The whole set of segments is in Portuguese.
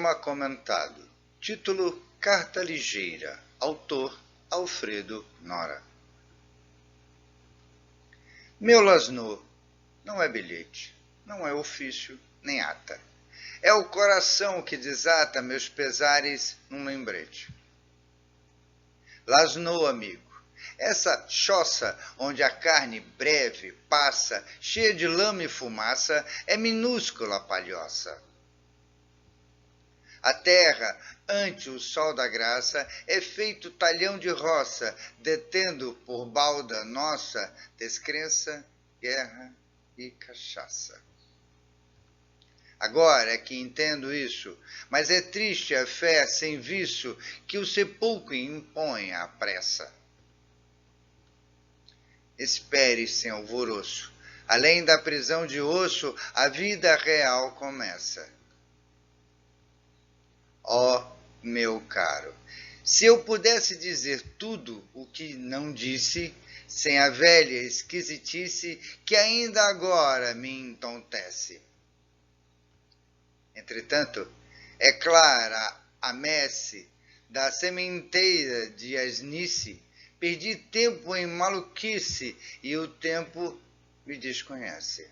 Poema comentado. Título: Carta Ligeira. Autor: Alfredo Nora. Meu Lasno não é bilhete, não é ofício, nem ata. É o coração que desata meus pesares num lembrete. Lasno, amigo, essa choça onde a carne breve passa, cheia de lama e fumaça, é minúscula palhoça. A terra, ante o sol da graça, é feito talhão de roça, detendo por balda nossa descrença, guerra e cachaça. Agora é que entendo isso, mas é triste a fé sem vício que o sepulcro impõe à pressa. Espere sem alvoroço, além da prisão de osso, a vida real começa. Ó, meu caro, se eu pudesse dizer tudo o que não disse, sem a velha esquisitice que ainda agora me entontece. Entretanto, é clara a messe da sementeira de asnice, perdi tempo em maluquice e o tempo me desconhece.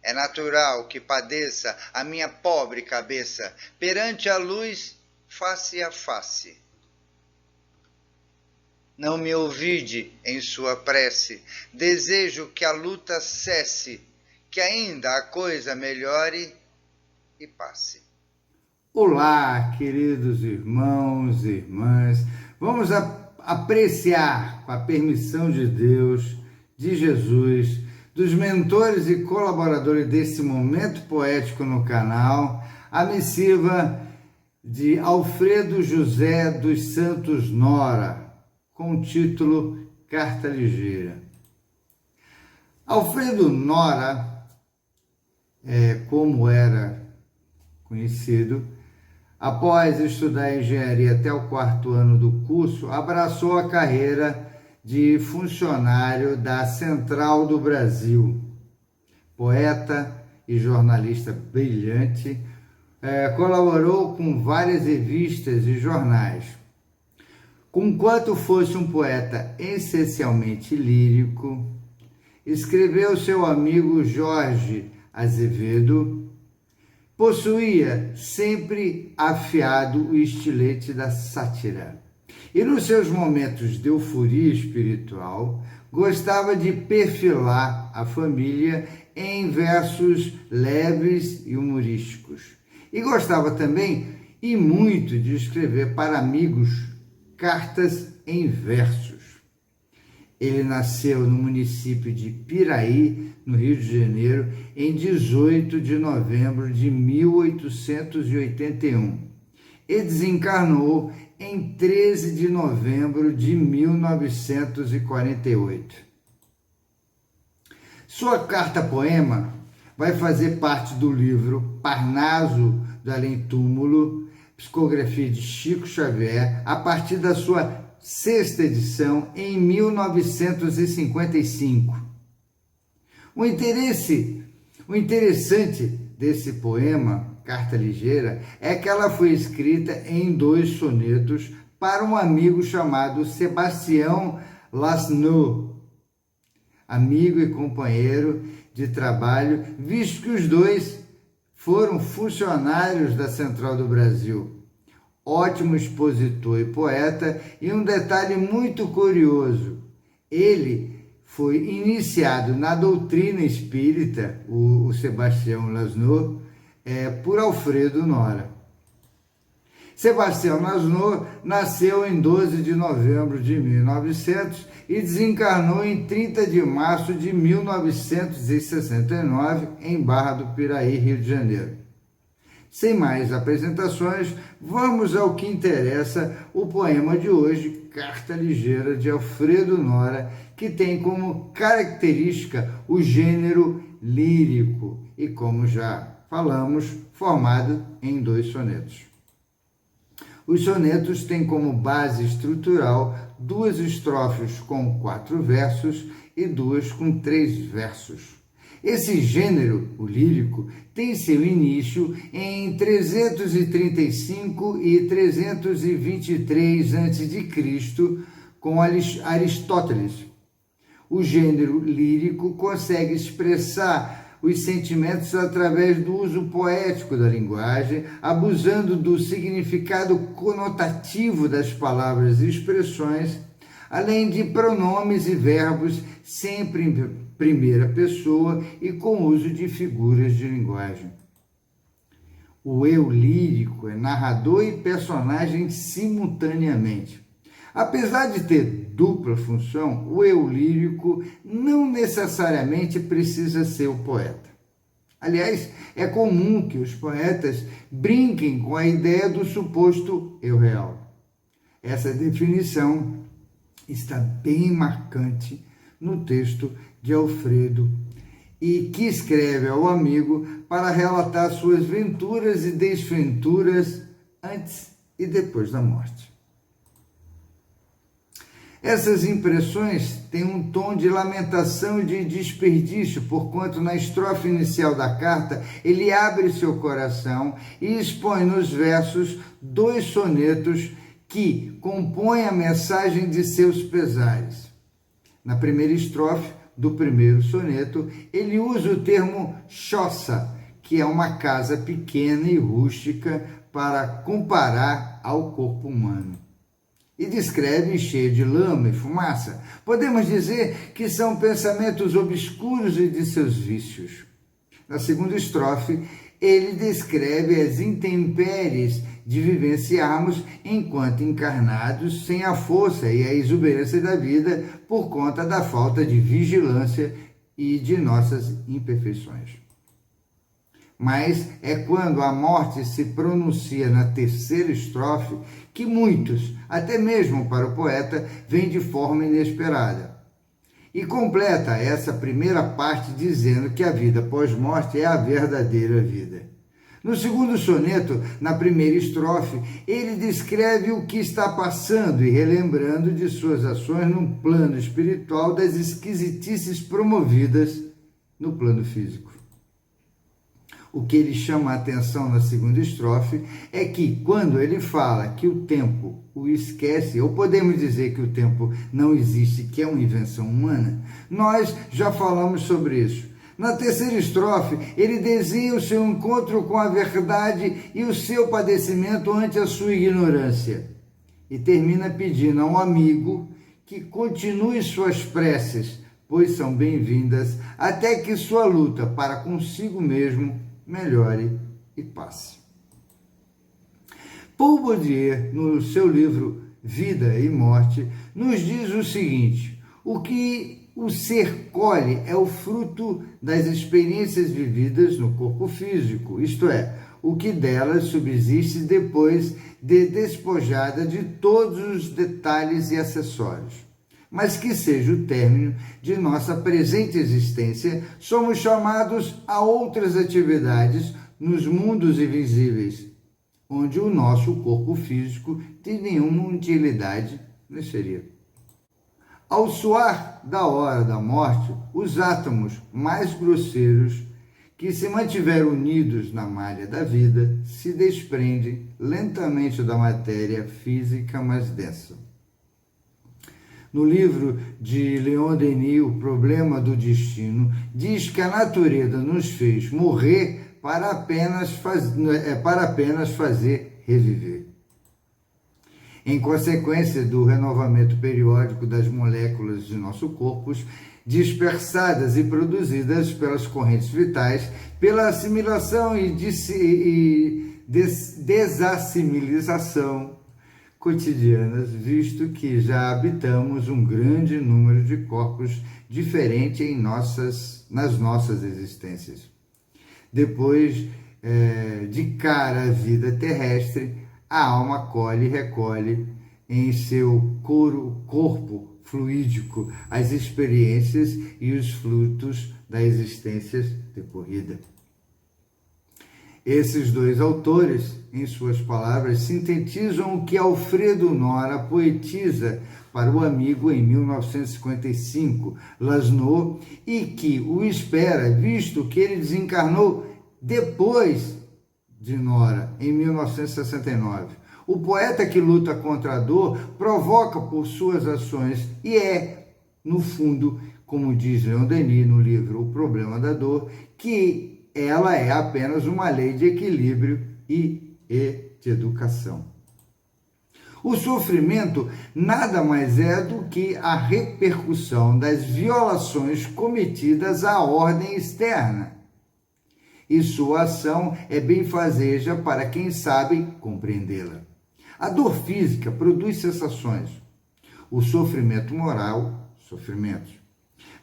É natural que padeça a minha pobre cabeça perante a luz, face a face. Não me ouvide em sua prece, desejo que a luta cesse, que ainda a coisa melhore e passe. Olá, queridos irmãos e irmãs. Vamos apreciar, com a permissão de Deus, de Jesus, dos mentores e colaboradores desse momento poético no canal, a missiva de Alfredo José dos Santos Nora, com o título Carta Ligeira. Alfredo Nora, como era conhecido, após estudar engenharia até o 4º ano do curso, abraçou a carreira de funcionário da Central do Brasil. Poeta e jornalista brilhante, colaborou com várias revistas e jornais. Conquanto fosse um poeta essencialmente lírico, escreveu seu amigo Jorge Azevedo, possuía sempre afiado o estilete da sátira. E nos seus momentos de euforia espiritual, gostava de perfilar a família em versos leves e humorísticos. E gostava também, e muito, de escrever para amigos cartas em versos. Ele nasceu no município de Piraí, no Rio de Janeiro, em 18 de novembro de 1881 e desencarnou em 13 de novembro de 1948. Sua carta-poema vai fazer parte do livro Parnaso do Além-Túmulo, psicografia de Chico Xavier, a partir da sua 6ª edição, em 1955. O interessante desse poema, Carta Ligeira, é que ela foi escrita em 2 sonetos para um amigo chamado Sebastião Lasno, amigo e companheiro de trabalho, visto que os dois foram funcionários da Central do Brasil. Ótimo expositor e poeta, e um detalhe muito curioso, ele foi iniciado na doutrina espírita, o Sebastião Lasno, por Alfredo Nora. Sebastião Lasno nasceu em 12 de novembro de 1900 e desencarnou em 30 de março de 1969 em Barra do Piraí, Rio de Janeiro. Sem mais apresentações, vamos ao que interessa, o poema de hoje, Carta Ligeira, de Alfredo Nora, que tem como característica o gênero lírico e, como já falamos, formado em 2 sonetos. Os sonetos têm como base estrutural 2 estrofes com 4 versos e 2 com 3 versos. Esse gênero, o lírico, tem seu início em 335 e 323 a.C., com Aristóteles. O gênero lírico consegue expressar os sentimentos através do uso poético da linguagem, abusando do significado conotativo das palavras e expressões, além de pronomes e verbos sempre em primeira pessoa e com uso de figuras de linguagem. O eu lírico é narrador e personagem simultaneamente. Apesar de ter dupla função, o eu lírico não necessariamente precisa ser o poeta. Aliás, é comum que os poetas brinquem com a ideia do suposto eu real. Essa definição está bem marcante no texto de Alfredo, e que escreve ao amigo para relatar suas venturas e desventuras antes e depois da morte. Essas impressões têm um tom de lamentação e de desperdício, porquanto na estrofe inicial da carta ele abre seu coração e expõe nos versos 2 sonetos que compõem a mensagem de seus pesares. Na primeira estrofe do primeiro soneto, ele usa o termo choça, que é uma casa pequena e rústica, para comparar ao corpo humano. E descreve cheio de lama e fumaça. Podemos dizer que são pensamentos obscuros e de seus vícios. Na segunda estrofe, ele descreve as intempéries de vivenciarmos enquanto encarnados, sem a força e a exuberância da vida por conta da falta de vigilância e de nossas imperfeições. Mas é quando a morte se pronuncia na terceira estrofe que muitos, até mesmo para o poeta, vêm de forma inesperada. E completa essa primeira parte dizendo que a vida pós-morte é a verdadeira vida. No segundo soneto, na primeira estrofe, ele descreve o que está passando e relembrando de suas ações no plano espiritual das esquisitices promovidas no plano físico. O que ele chama a atenção na segunda estrofe é que, quando ele fala que o tempo o esquece, ou podemos dizer que o tempo não existe, que é uma invenção humana, nós já falamos sobre isso. Na terceira estrofe, ele desenha o seu encontro com a verdade e o seu padecimento ante a sua ignorância. E termina pedindo ao amigo que continue suas preces, pois são bem-vindas, até que sua luta para consigo mesmo melhore e passe. Paul Bourdieu, no seu livro Vida e Morte, nos diz o seguinte: o que o ser colhe é o fruto das experiências vividas no corpo físico, isto é, o que delas subsiste depois de despojada de todos os detalhes e acessórios. Mas que seja o término de nossa presente existência, somos chamados a outras atividades nos mundos invisíveis, onde o nosso corpo físico tem nenhuma utilidade nem seria. Ao soar da hora da morte, os átomos mais grosseiros, que se mantiveram unidos na malha da vida, se desprendem lentamente da matéria física mais densa. No livro de Leon Denis, O Problema do Destino, diz que a natureza nos fez morrer para apenas fazer reviver. Em consequência do renovamento periódico das moléculas de nosso corpo, dispersadas e produzidas pelas correntes vitais, pela assimilação e desassimilização cotidianas, visto que já habitamos um grande número de corpos diferentes nas nossas existências. Depois de cara à vida terrestre, a alma colhe e recolhe em seu corpo fluídico as experiências e os frutos da existência decorrida. Esses dois autores, em suas palavras, sintetizam o que Alfredo Nora poetiza para o amigo em 1955, Laszlo, e que o espera, visto que ele desencarnou depois de Nora, em 1969. O poeta que luta contra a dor provoca por suas ações e é, no fundo, como diz Leon Denis no livro O Problema da Dor, que ela é apenas uma lei de equilíbrio e de educação. O sofrimento nada mais é do que a repercussão das violações cometidas à ordem externa. E sua ação é benfazeja para quem sabe compreendê-la. A dor física produz sensações. O sofrimento moral, sofrimentos.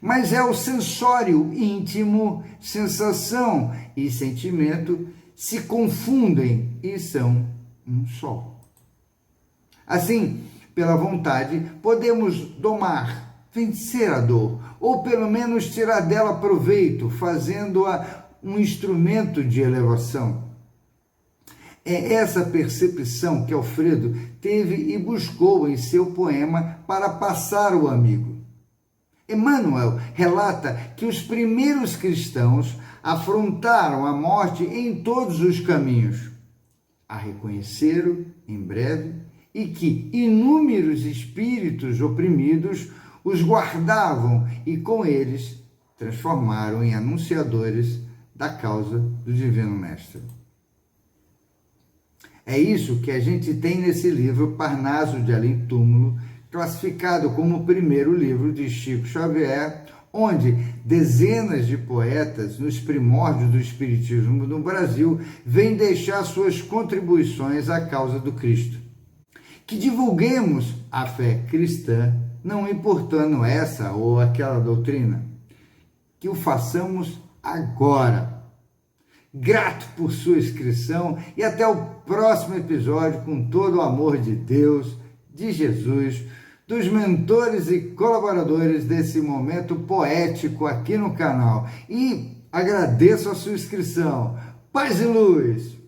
Mas é o sensório íntimo, sensação e sentimento se confundem e são um só. Assim, pela vontade, podemos domar, vencer a dor, ou pelo menos tirar dela proveito, fazendo-a um instrumento de elevação. É essa percepção que Alfredo teve e buscou em seu poema para passar ao amigo. Emmanuel relata que os primeiros cristãos afrontaram a morte em todos os caminhos, a reconheceram em breve, e que inúmeros espíritos oprimidos os guardavam e com eles transformaram em anunciadores da causa do Divino Mestre. É isso que a gente tem nesse livro Parnaso de Além Túmulo, classificado como o primeiro livro de Chico Xavier, onde dezenas de poetas nos primórdios do Espiritismo no Brasil vêm deixar suas contribuições à causa do Cristo. Que divulguemos a fé cristã, não importando essa ou aquela doutrina, que o façamos agora. Grato por sua inscrição e até o próximo episódio com todo o amor de Deus, de Jesus, dos mentores e colaboradores desse momento poético aqui no canal. E agradeço a sua inscrição. Paz e luz!